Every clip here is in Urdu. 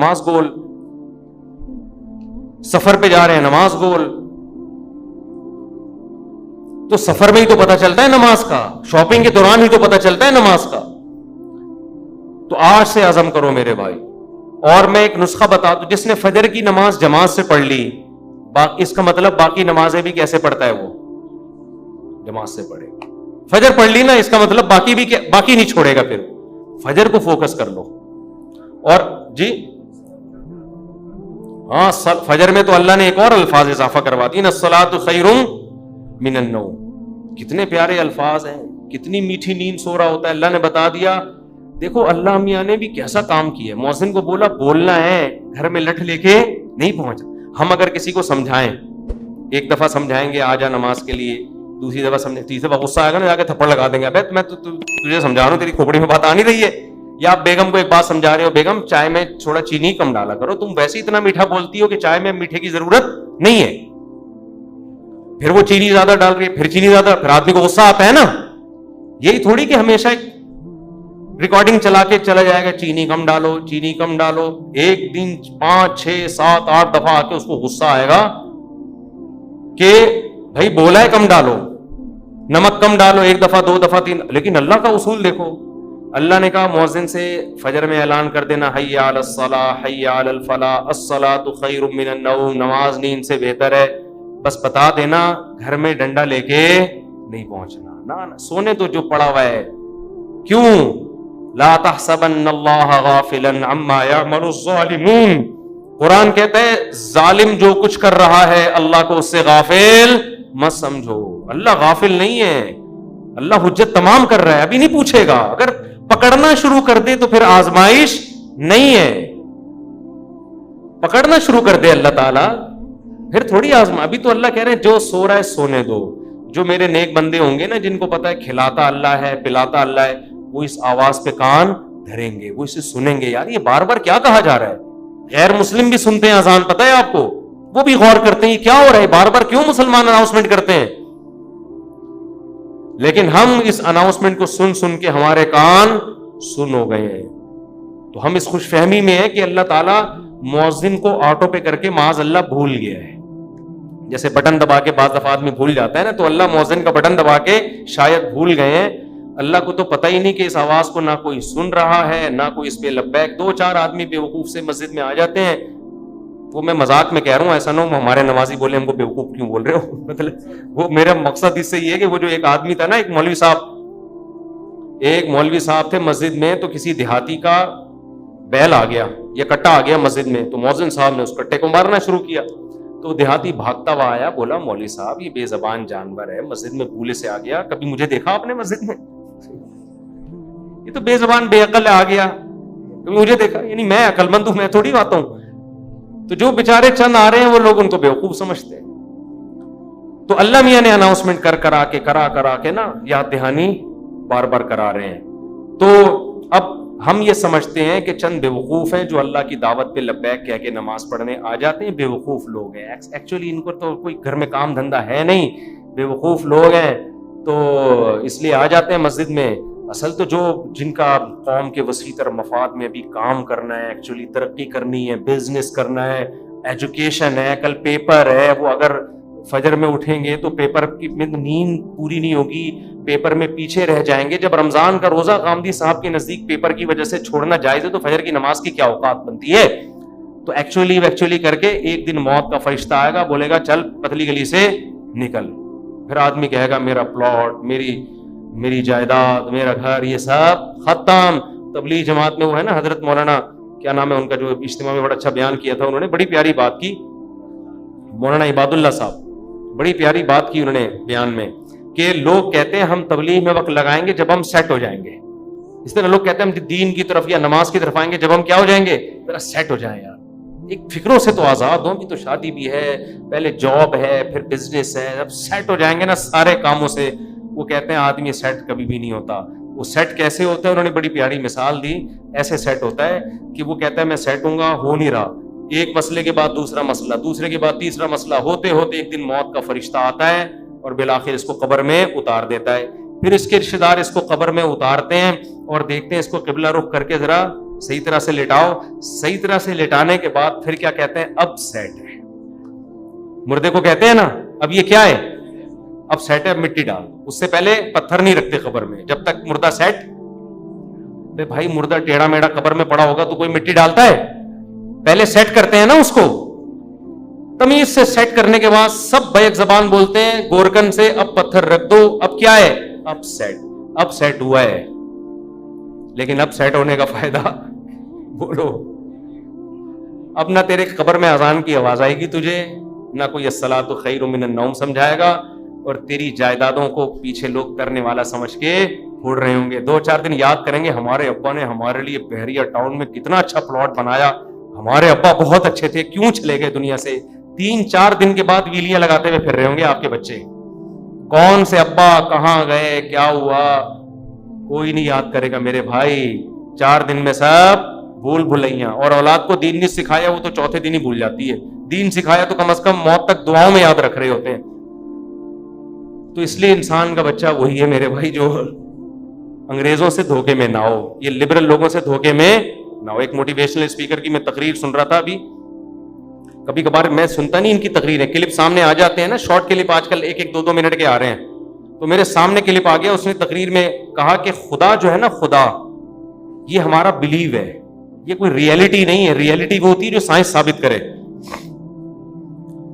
نماز گول, سفر پہ جا رہے ہیں نماز گول. تو سفر میں ہی تو پتہ چلتا ہے نماز کا, شاپنگ کے دوران ہی تو پتہ چلتا ہے نماز کا. تو آج سے عزم کرو میرے بھائی. اور میں ایک نسخہ بتا دوں, جس نے فجر کی نماز جماعت سے پڑھ لی, اس کا مطلب باقی نمازیں بھی کیسے پڑھتا ہے, وہ جماعت سے پڑھے. فجر پڑھ لی نا, اس کا مطلب باقی نہیں چھوڑے گا. پھر فجر کو فوکس کر لو. اور جی ہاں, فجر میں تو اللہ نے ایک اور الفاظ اضافہ کروا دی نا, الصلاۃ خیر من النوم. کتنے پیارے الفاظ ہیں, کتنی میٹھی نیند سو رہا ہوتا ہے. اللہ نے بتا دیا. دیکھو اللہ میاں نے بھی کیسا کام کیا. مؤذن کو بولا بولنا ہے, گھر میں لٹھ لے کے نہیں پہنچا. ہم اگر کسی کو سمجھائیں, ایک دفعہ سمجھائیں گے آ جا نماز کے لیے, دوسری دفعہ سمجھیں, تیسری دفعہ غصہ آئے گا نا, جا کے تھپڑ لگا دیں گے. ابے میں تجھے سمجھا رہا ہوں, تیری کھوپڑی میں بات آ نہیں رہی ہے. یا آپ بیگم کو ایک بات سمجھا رہے ہو, بیگم چائے میں تھوڑا چینی کم ڈالا کرو, تم ویسے اتنا میٹھا بولتی ہو کہ چائے میں میٹھے کی ضرورت نہیں ہے. پھر وہ چینی زیادہ ڈال رہی ہے, پھر چینی زیادہ, پھر آدمی کو غصہ آتا ہے نا. یہی تھوڑی کہ ہمیشہ ریکارڈنگ چلا کے چلا جائے گا, چینی کم ڈالو چینی کم ڈالو. ایک دن 5 6 7 8 دفعہ آ کے اس کو غصہ آئے گا کہ بھائی بولا ہے کم ڈالو, نمک کم ڈالو, 1 دفعہ 2 دفعہ 3. لیکن اللہ کا اصول دیکھو, اللہ نے کہا مؤذن سے فجر میں اعلان کر دینا, حی علی الصلاۃ حی علی الفلاح الصلاۃ خیر من النوم. نماز نیند سے بہتر ہے. بس بتا دینا, گھر میں ڈنڈا لے کے نہیں پہنچنا. نہ سونے تو جو پڑا ہوا ہے. کیوں؟ لا تحسبن اللہ غافلا عما یعمل الظالمون. قرآن کہتا ہے ظالم جو کچھ کر رہا ہے اللہ کو اس سے غافل مت سمجھو. اللہ غافل نہیں ہے, اللہ حجت تمام کر رہا ہے, ابھی نہیں پوچھے گا. اگر پکڑنا شروع کر دے تو پھر آزمائش نہیں ہے. پکڑنا شروع کر دے اللہ تعالیٰ پھر تھوڑی آزما. ابھی تو اللہ کہہ رہے ہیں جو سو رہا ہے سونے دو. جو میرے نیک بندے ہوں گے نا, جن کو پتا ہے کھلاتا اللہ ہے پلاتا اللہ ہے, وہ اس آواز پہ کان دھریں گے, وہ اسے سنیں گے. یار یہ بار بار کیا کہا جا رہا ہے. غیر مسلم بھی سنتے ہیں اذان, پتہ ہے آپ کو, وہ بھی غور کرتے ہیں کیا ہو رہا ہے, بار بار کیوں مسلمان اناؤنسمنٹ کرتے ہیں. لیکن ہم اس اناؤنسمنٹ کو سن سن کے ہمارے کان سن ہو گئے ہیں. تو ہم اس خوش فہمی میں ہیں کہ اللہ تعالیٰ مؤذن کو آٹو پہ کر کے معاذ اللہ بھول گیا ہے. جیسے بٹن دبا کے بعض دفعہ آدمی بھول جاتا ہے نا, تو اللہ مؤذن کا بٹن دبا کے شاید بھول گئے ہیں. اللہ کو تو پتہ ہی نہیں کہ اس آواز کو نہ کوئی سن رہا ہے نہ کوئی اس پہ لبیک. 2-4 آدمی بیوقوف سے مسجد میں آ جاتے ہیں. وہ میں مذاق میں کہہ رہا ہوں, ایسا نہ ہو ہمارے نمازی بولے ہم کو بیوقوف کیوں بول رہے ہو. مطلب وہ میرا مقصد اس سے یہ ہے کہ وہ جو ایک آدمی تھا نا, ایک مولوی صاحب تھے مسجد میں, تو کسی دیہاتی کا بیل آ گیا یا کٹا آ گیا مسجد میں, تو مؤذن صاحب نے اس کٹے کو مارنا شروع کیا. تو دیہاتی بھاگتا ہوا آیا, بولا مولوی صاحب یہ بے زبان جانور ہے, مسجد میں بھولے سے آ گیا, کبھی مجھے دیکھا آپ نے مسجد میں؟ یہ تو بے زبان بے عقل آ گیا, کبھی مجھے دیکھا؟ یعنی میں عقل مند ہوں, میں تھوڑی آتا ہوں. تو جو بیچارے چند آ رہے ہیں وہ لوگ ان کو بیوقوف سمجھتے ہیں. تو اللہ میاں نے اناؤنسمنٹ کرا کے نا یاد دہانی بار بار کرا رہے ہیں. تو اب ہم یہ سمجھتے ہیں کہ چند بیوقوف ہیں جو اللہ کی دعوت پہ لبیک کہہ کے نماز پڑھنے آ جاتے ہیں. بیوقوف لوگ ہیں, ایکچولی ان کو تو کوئی گھر میں کام دھندا ہے نہیں, بیوقوف لوگ ہیں, تو اس لیے آ جاتے ہیں مسجد میں. اصل تو جن کا قوم کے وسیع تر مفاد میں ابھی کام کرنا ہے, ایکچولی ترقی کرنی ہے, بزنس کرنا ہے, ایجوکیشن ہے, کل پیپر ہے, وہ اگر فجر میں اٹھیں گے تو پیپر کی نیند پوری نہیں ہوگی, پیپر میں پیچھے رہ جائیں گے. جب رمضان کا روزہ غامدی صاحب کے نزدیک پیپر کی وجہ سے چھوڑنا جائز ہے, تو فجر کی نماز کی کیا اوقات بنتی ہے. تو ایکچولی کر کے ایک دن موت کا فرشتہ آئے گا, بولے گا چل پتلی گلی سے نکل. پھر آدمی کہے گا میرا پلاٹ, میری جائیداد, میرا گھر, یہ سب ختم. تبلیغ جماعت میں وہ ہے نا حضرت مولانا کیا نام ہے ان کا, جو اجتماع میں بڑا اچھا بیان کیا تھا, انہوں نے بڑی پیاری بات کی, مولانا عباد اللہ صاحب, بڑی پیاری بات کی انہوں نے بیان میں, کہ لوگ کہتے ہیں ہم تبلیغ میں وقت لگائیں گے جب ہم سیٹ ہو جائیں گے. اس طرح لوگ کہتے ہیں ہم دین کی طرف یا نماز کی طرف آئیں گے جب ہم کیا ہو جائیں گے, ذرا سیٹ ہو جائیں. یار ایک فکروں سے تو آزاد ہوں, بھی تو شادی بھی ہے, پہلے جاب ہے, پھر بزنس ہے, جب سیٹ ہو جائیں گے نا سارے کاموں سے. وہ کہتے ہیں آدمی سیٹ کبھی بھی نہیں ہوتا. وہ سیٹ کیسے ہوتا ہے, انہوں نے بڑی پیاری مثال دی. ایسے سیٹ ہوتا ہے کہ وہ کہتا ہے میں سیٹ ہوں گا, ہو نہیں رہا, ایک مسئلے کے بعد دوسرا مسئلہ, دوسرے کے بعد تیسرا مسئلہ, ہوتے ہوتے ایک دن موت کا فرشتہ آتا ہے اور بالآخر اس کو قبر میں اتار دیتا ہے. پھر اس کے رشتے دار اس کو قبر میں اتارتے ہیں اور دیکھتے ہیں اس کو قبلہ رخ کر کے ذرا صحیح طرح سے لٹاؤ. صحیح طرح سے لٹانے کے بعد پھر کیا کہتے ہیں؟ اب سیٹ ہے. مردے کو کہتے ہیں نا اب یہ کیا ہے؟ اب سیٹ ہے, اب مٹی ڈال. اس سے پہلے پتھر نہیں رکھتے قبر میں جب تک مردہ سیٹ. بے بھائی مردہ ٹیڑھا میڑا قبر میں پڑا ہوگا تو کوئی مٹی ڈالتا ہے؟ پہلے سیٹ کرتے ہیں نا اس کو. تمیز سے سیٹ کرنے کے بعد سب بیک زبان بولتے ہیں گورکن سے, اب پتھر رکھ دو. اب کیا ہے؟ اب سیٹ. اب سیٹ ہوا ہے. لیکن اب سیٹ ہونے کا فائدہ بولو. اب نہ تیرے قبر میں اذان کی آواز آئے گی تجھے, نہ کوئی الصلاۃ خیر من النوم سمجھائے گا, اور تیری جائیدادوں کو پیچھے لوگ کرنے والا سمجھ کے پھوڑ رہے ہوں گے. 2-4 دن یاد کریں گے ہمارے ابا نے ہمارے لیے بحریہ ٹاؤن میں کتنا اچھا پلاٹ بنایا, ہمارے ابا بہت اچھے تھے, کیوں چلے گئے دنیا سے. 3-4 دن کے بعد ویلیاں لگاتے ہوئے پھر رہے ہوں گے آپ کے بچے. کون سے ابا, کہاں گئے, کیا ہوا, کوئی نہیں یاد کرے گا میرے بھائی. 4 دن میں سب بھول بھلائیاں. اور اولاد کو دین نہیں سکھایا وہ تو چوتھے دن ہی بھول جاتی ہے. دین سکھایا تو کم از کم موت تک دعاؤں میں یاد رکھ رہے ہوتے ہیں. تو اس لیے انسان کا بچہ وہی ہے میرے بھائی جو انگریزوں سے دھوکے میں نہ ہو, یہ لبرل لوگوں سے دھوکے میں نہ ہو. ایک موٹیویشنل اسپیکر کی میں تقریر سن رہا تھا ابھی. کبھی کبھار میں سنتا نہیں ان کی تقریریں, کلپ سامنے آ جاتے ہیں نا, شارٹ کلپ آج کل 1-2 منٹ کے آ رہے ہیں. تو میرے سامنے کلپ آ گیا, اس نے تقریر میں کہا کہ خدا جو ہے نا, خدا یہ ہمارا بلیو ہے, یہ کوئی ریئلٹی نہیں ہے. ریئلٹی وہ ہوتی ہے جو سائنس ثابت کرے.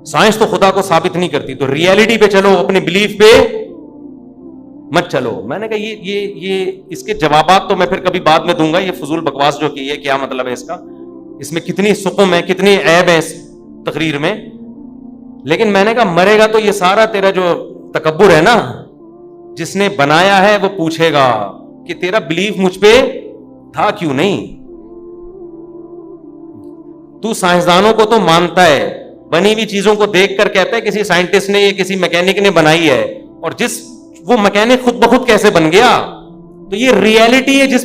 سائنس تو خدا کو ثابت نہیں کرتی, تو ریئلٹی پہ چلو, اپنے بلیف پہ مت چلو. میں نے کہا یہ اس کے جوابات تو میں پھر کبھی بعد میں دوں گا. یہ فضول بکواس جو کی ہے کیا مطلب ہے اس کا, اس میں کتنی سقم ہے, کتنی عیب ہے اس تقریر میں. لیکن میں نے کہا مرے گا تو یہ سارا تیرا جو تکبر ہے نا, جس نے بنایا ہے وہ پوچھے گا کہ تیرا بلیف مجھ پہ تھا کیوں نہیں. تو سائنسدانوں کو تو مانتا ہے, بنی ہوئی چیزوں کو دیکھ کر کہتا ہے کسی سائنٹسٹ نے یا کسی میکینک نے بنائی ہے, اور وہ میکینک خود بخود کیسے بن گیا. تو یہ ریئلٹی ہے جس